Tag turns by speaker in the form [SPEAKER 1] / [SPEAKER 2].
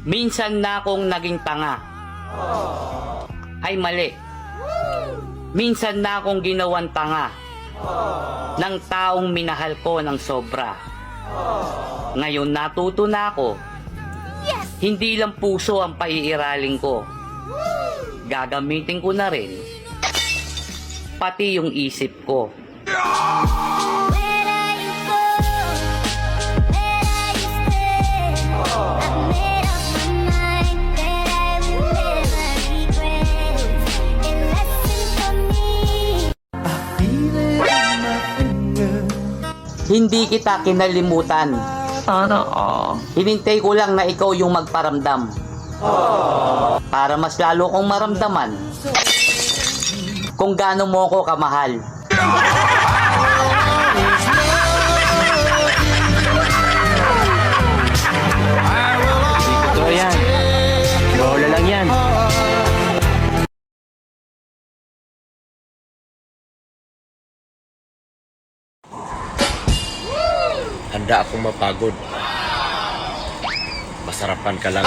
[SPEAKER 1] Minsan na akong naging tanga. Ay mali. Minsan na akong ginawan tanga ng taong minahal ko ng sobra. Ngayon natuto na ako. Hindi lang puso ang paiiraling ko. Gagamitin ko na rin pati yung isip ko. Hindi kita kinalimutan.
[SPEAKER 2] Sana
[SPEAKER 1] Hinintay ko lang na ikaw yung magparamdam. Para mas lalo kong maramdaman kung gaano mo ko kamahal.
[SPEAKER 2] totoo yan. Bola lang yan.
[SPEAKER 3] Handa akong mapagod. Masarapan ka lang.